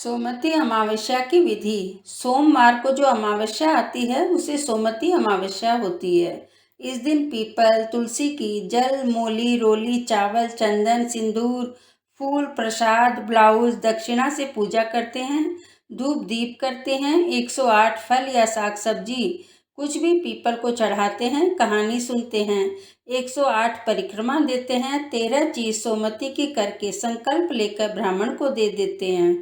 सोमवती अमावस्या की विधि। सोमवार को जो अमावस्या आती है उसे सोमवती अमावस्या होती है। इस दिन पीपल, तुलसी की जल, मूली, रोली, चावल, चंदन, सिंदूर, फूल, प्रसाद, ब्लाउज, दक्षिणा से पूजा करते हैं। धूप दीप करते हैं। 108 फल या साग सब्जी कुछ भी पीपल को चढ़ाते हैं। कहानी सुनते हैं। 108 परिक्रमा देते हैं। 13 चीज सोमवती की करके संकल्प लेकर ब्राह्मण को दे देते हैं।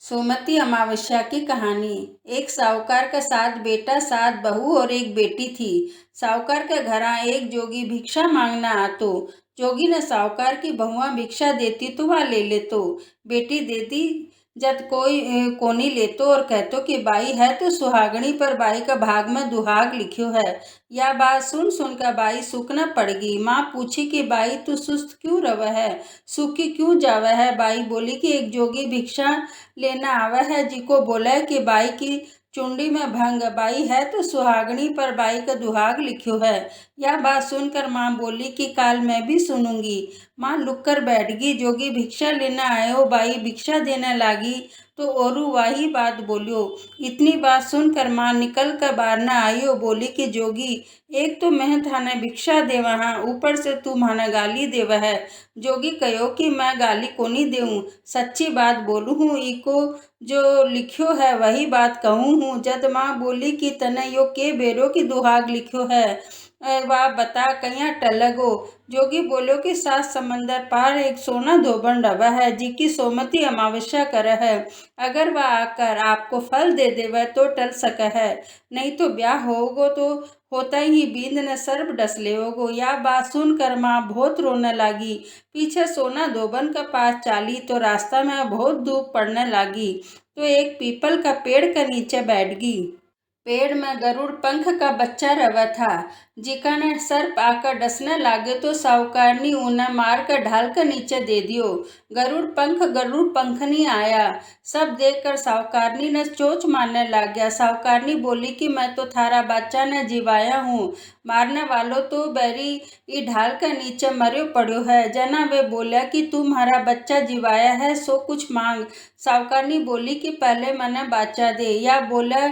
सोमवती अमावस्या की कहानी। एक साहूकार का 7 बेटा, 7 बहू और एक बेटी थी। साहूकार के घर एक जोगी भिक्षा मांगना आतो। जोगी ने साहूकार की बहुआ भिक्षा देती तो वह ले लेतो। बेटी देती जद कोई कोनी लेतो और कहतो कि बाई है तो सुहागणी, पर बाई का भाग में दुहाग लिखियो है। या बात सुन सुनकर बाई सुख न पड़गी। माँ पूछी कि बाई तू सुस्त क्यों रव है, सूखी क्यों जावे है। बाई बोली कि एक जोगी भिक्षा लेना आवा है, जी को बोला है कि बाई की चुंडी में भंग, बाई है तो सुहागणी, पर बाई का दुहाग लिखियो है। यह बात सुनकर माँ बोली कि काल मैं भी सुनूंगी। माँ लुक कर बैठ गई। जोगी भिक्षा लेना आयो। बाई भिक्षा देने लागी तो औरू वही बात बोलियो। इतनी बात सुनकर माँ निकल कर बाहर न आईयो। बोली कि जोगी, एक तो मैं थाने भिक्षा देवा हाँ, ऊपर से तू माना गाली देवा है। जोगी कहो कि मैं गाली कोनी देऊं, सच्ची बात बोलू हूँ। इको जो लिखियो है वही बात कहूँ हूँ। जद माँ बोली कि तने यो के बेरो की दुहाग लिखियो है, वाह बता कहिया टलगो। जोगी बोलो कि 7 समंदर पार एक सोना धोबन रवा है, जी की सोमवती अमावस्या कर है। अगर वह आकर आपको फल दे देवे तो टल सक है, नहीं तो ब्याह होगो तो होता ही बींद ने सर्प डस लेगो। यह बात सुनकर माँ बहुत रोने लगी। पीछे सोना धोबन का पास चाली तो रास्ता में बहुत धूप पड़ने लगी, तो एक पीपल का पेड़ के नीचे बैठ गई। पेड़ में गरुड़ पंख का बच्चा रवा था। जिका ने सर्प आकर डसने लागे तो साहूकारनी उन्हें मार कर ढाल कर नीचे दे दियो। गरुड़ पंख नहीं आया। सब देखकर साहूकारनी ने चोंच मारने लग गया। साहूकारनी बोली कि मैं तो थारा बच्चा ने जिवाया हूँ, मारने वालों तो बैरी ई ढाल का नीचे मर्यो पड़ो है। जना वे बोला कि तुम्हारा बच्चा जिवाया है सो कुछ मांग। साहूकारनी बोली कि पहले मने बाचा दे। या बोला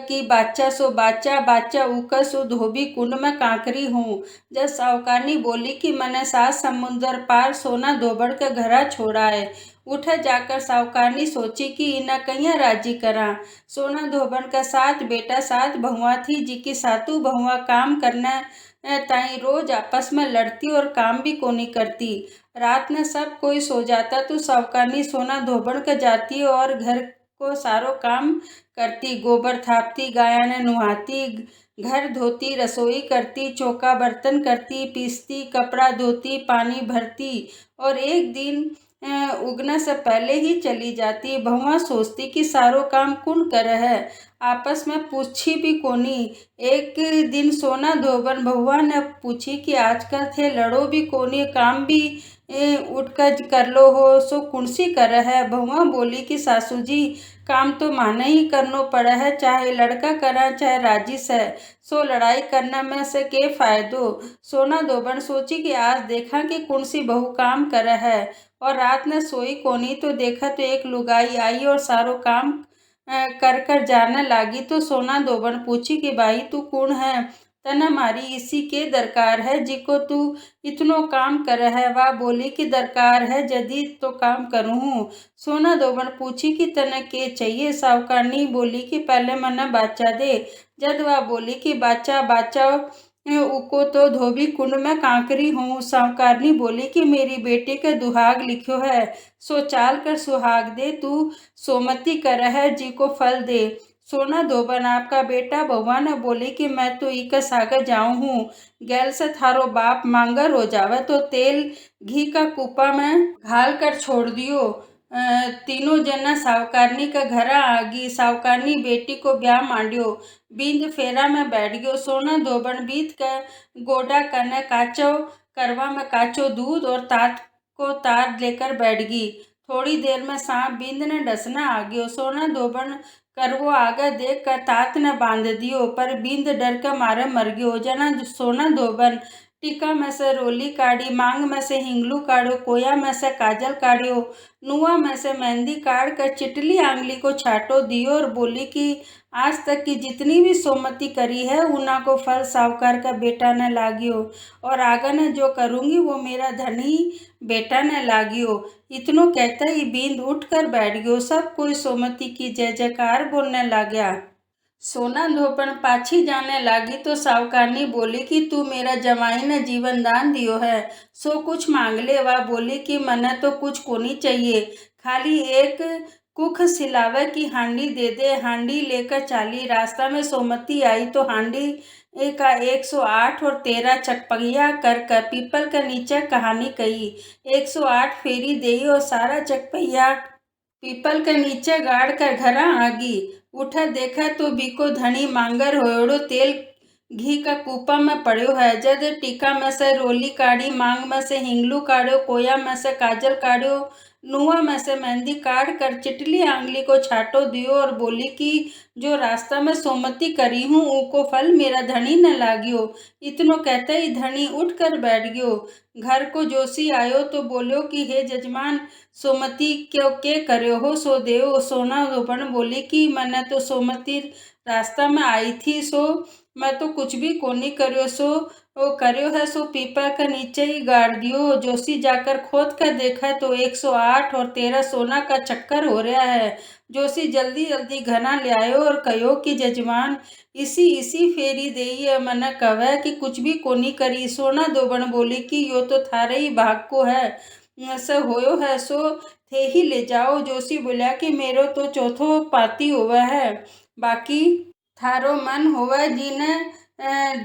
कि बाचा सो बाचा, बाचा उका सो धोबी कुंड में कांकरी हूँ। जब साहूकारनी बोली कि मैंने 7 समुंदर पार सोना धोबड़ के घरा छोड़ा है। उठे जाकर साहूकारनी सोची कि इन्हें कहिया राजी करा। सोना धोबड़ का 7 बेटा, 7 बहुआ थी, जी की 7 बहुआ काम करने ताई रोज आपस में लड़ती और काम भी कोनी करती। रात में सब कोई सो जाता तो साहूकारनी सोना धोबड़ के जाती और घर को सारो काम करती। गोबर थापती, गाया ने नुहाती, घर धोती, रसोई करती, चौका बर्तन करती, पीसती, कपड़ा धोती, पानी भरती और एक दिन उगने से पहले ही चली जाती। बहुआ सोचती कि सारो काम कौन करे है, आपस में पूछी भी कोनी। एक दिन सोना धोबन बहुआ ने पूछी कि आजकल थे लड़ो भी कोनी, काम भी उठकर कर लो हो, सो कुणसी करे है। बहुआ बोली कि सासू जी, काम तो माने ही करनो पड़ा है, चाहे लड़का करा चाहे राजिश है, सो लड़ाई करने में से के फायदो। सोना धोबन सोची कि आज देखा कि कौन सी बहू काम करे है, और रात ने सोई कोनी तो देखा तो एक लुगाई आई और सारो काम कर कर जाने लागी। तो सोना धोबन पूछी कि भाई तू कौन है, तना मारी इसी के दरकार है, जिको तू इतनो काम कर है। वह बोली कि दरकार है जदी तो काम करूँ। सोना धोबन पूछी कि तने के चाहिए। साहूकारनी बोली कि पहले मना बाचा दे। जद वह बोली कि बाचा बाचा उको तो धोबी कुंड में कांकरी हूँ। साहूकारनी बोली कि मेरी बेटी के दुहाग लिखो है, सो चाल कर सुहाग दे, तू सोमती कर है, जी को फल दे। सोना धोबन आपका बेटा बहुआ ने बोली कि मैं तो इका सागर जाऊँ हूँ, गैल से थारो बाप मांगर हो जावे तो तेल घी का कुपा में घाल कर छोड़ दियो। तीनों जना साहूकारनी का घर आगी। साहूकारनी बेटी को ब्याह मांडियो, बींद फेरा में बैठ गयो। सोना धोबन बीत के गोडा कने काचो करवा में काचो दूध और तात को तार लेकर बैठ गई। थोड़ी देर में सांप बींद ने डसना आ गयो। सोना धोबन करवो आगे देख कर तात ने बांध दियो, पर बींद डर के मारे मर गयो। जना सोना धोबन टीका में से रोली काढ़ी, मांग में से हिंगलू काढ़ो, कोया में से काजल काढ़ियो, नुआ में से मेहंदी काढ़ कर चिटली आंगली को छाटो दियो और बोली कि आज तक की जितनी भी सोमती करी है उना को फल साहूकार का बेटा न लागियो, और आगे न जो करूँगी वो मेरा धनी बेटा न लागियो। इतनो कहता ही बींद उठ कर बैठ गयो। सब कोई सोमती की जय जयकार बोलने लगा। सोना धोपन पाछी जाने लागी तो सावकारनी बोली कि तू मेरा जमाई ने जीवन दान दियो है, सो कुछ मांग ले। वह बोली कि मने तो कुछ कोनी चाहिए, खाली एक कुख सिलावे की हांडी दे दे। हांडी लेकर चाली। रास्ता में सोमती आई तो हांडी का 108 और 13 चकपहिया कर कर पीपल के नीचे कहानी कही। 108 फेरी दे और सारा चकपहिया पीपल के नीचे गाड़ कर घरा आगी। उठा देखा तो बिको धनी मांगर होयड़ो तेल घी का कूपा में पड़ो है। जद टीका में से रोली काढ़ी, मांग में से हिंगलू काढ़ो, कोया में से काजल काढ़ो, नुआ में से मेहंदी काढ़ कर चिटली आंगली को छाटो दियो और बोली कि जो रास्ता में सोमती करी हूँ ऊको फल मेरा धनी न लागियो। इतनो कहते ही धनी उठ कर बैठ गयो। घर को जोशी आयो तो बोलो कि हे जजमान, सोमती क्यों के कर्यो हो सो देव। सोना धोबन बोली कि मैंने तो सोमती रास्ता में आई थी, सो मैं तो कुछ भी कोनी कर्यो, सो वो कर्यो है सो पीपल के नीचे ही गाड़ दियो। जोशी जाकर खोद कर देखा तो 108 और 13 सोना का चक्कर हो रहा है। जोशी जल्दी जल्दी घना ले आयो और कहो कि जजमान इसी इसी फेरी देई है, मने कहे कि कुछ भी कोनी करी। सोना धोबन बोली कि यो तो थारे ही भाग को है, से होयो है सो थे ही ले जाओ। जोशी बोला कि मेरो तो चौथो पाती हुआ है, बाकी थारो मन होवे जीने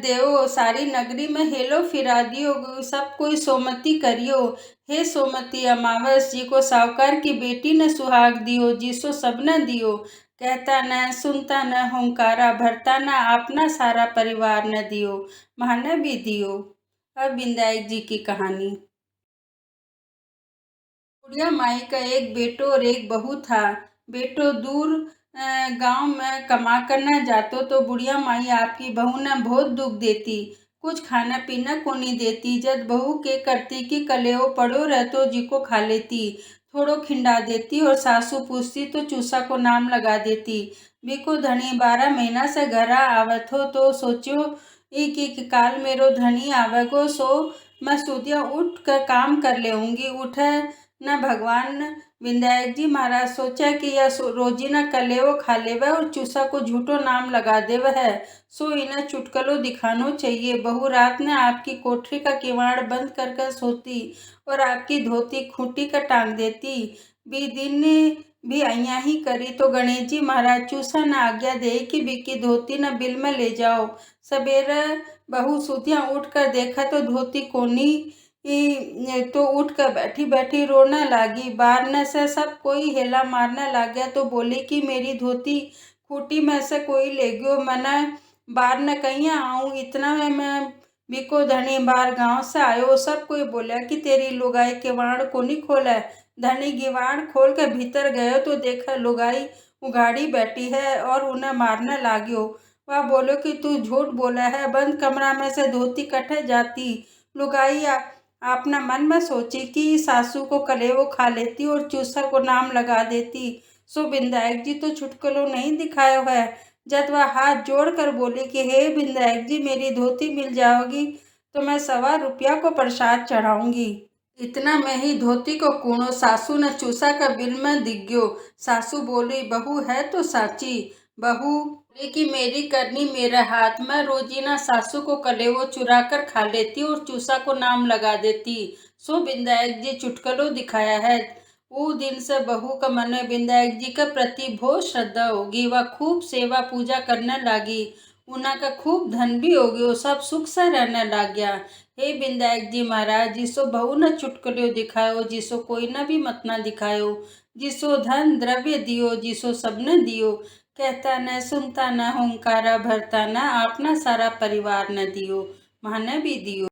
देओ। सारी नगरी में हेलो फिरा दियो, सब कोई सोमती करियो। हे सोमती अमावस, जी को सावकार की बेटी ने सुहाग दियो, जिसो सबने दियो। कहता न सुनता न होंकारा भरता न, अपना सारा परिवार ने दियो, माने भी दियो। अब विनायक जी की कहानी। बुढ़िया माई का एक बेटो और एक बहू था। बेटो दूर गांव में कमा करना जातो तो बुढ़िया माई आपकी बहू ने बहुत दुख देती, कुछ खाना पीना को नहीं देती। जब बहू के करती कि कलेओ पड़ो रहतो जी को खा लेती, थोड़ो खिंडा देती और सासू पूछती तो चूसा को नाम लगा देती। बिको धनी 12 महीना से घर आवत हो तो सोचो कि काल मेरो धनी आवेगो, सो मैं सुदिया उठ कर काम कर लेऊंगी। उठे न भगवान विनायक जी महाराज सोचा कि यह रोजी न कलेवो खा लेवे और चूसा को झूठो नाम लगा देव है, सो इन्हें चुटकलो दिखानो चाहिए। बहू रात ने आपकी कोठरी का किवाड़ बंद कर कर सोती और आपकी धोती खूंटी का टांग देती। बी दिन भी अइया ही करी तो गणेश जी महाराज चूसा न आज्ञा दे कि बिकी धोती न बिल में ले जाओ। सवेरे बहू सुतिया उठ कर देखा तो धोती कोनी तो उठ कर बैठी बैठी रोने लगी। बारने से सब कोई हेला मारने लग गया तो बोली कि मेरी धोती खूटी में से कोई ले गयो, मैंने बार न कहीं आऊँ। इतना में मैं बिको धनी बार गांव से आयो। सब कोई बोला कि तेरी लुगाई किवाड़ को नहीं खोला। धनी किवाड़ खोल के भीतर गयो तो देखा लुगाई उगाड़ी बैठी है और उन्हें मारने लाग्यो। वह बोलो कि तू झूठ बोला है, बंद कमरा में से धोती कटे जाती। लुगाई अपना मन में सोची कि सासू को कलेवो खा लेती और चूसा को नाम लगा देती, सो विनायक जी तो छुटकलो नहीं दिखायो है। जब वह हाथ जोड़ कर बोली कि हे विनायक जी, मेरी धोती मिल जाओगी तो मैं 1.25 रुपया को प्रसाद चढ़ाऊंगी। इतना में ही धोती को कूणो सासू ने चूसा का बिल में दिख गयो। सासू बोली बहू है तो साची। बहू बोली कि मेरी करनी मेरे हाथ में, रोजीना सासू को कलेवो चुरा कर खा लेती और चूसा को नाम लगा देती, सो विनायक जी चुटकलो दिखाया है। वो दिन से बहू का मन में विनायक जी के प्रति बहुत श्रद्धा होगी। वह खूब सेवा पूजा करने लगी, उना का खूब धन भी हो गयो, सब सुख से रहने लग गया। हे विनायक जी महाराज, जिसो बहू न चुटकलियो दिखायो, जिसो कोई न भी मत न दिखायो, जिसो धन द्रव्य दियो, जिसो सबने दियो। कहता न सुनता न होंकारा भरता न, अपना सारा परिवार न दियो, माने भी दियो।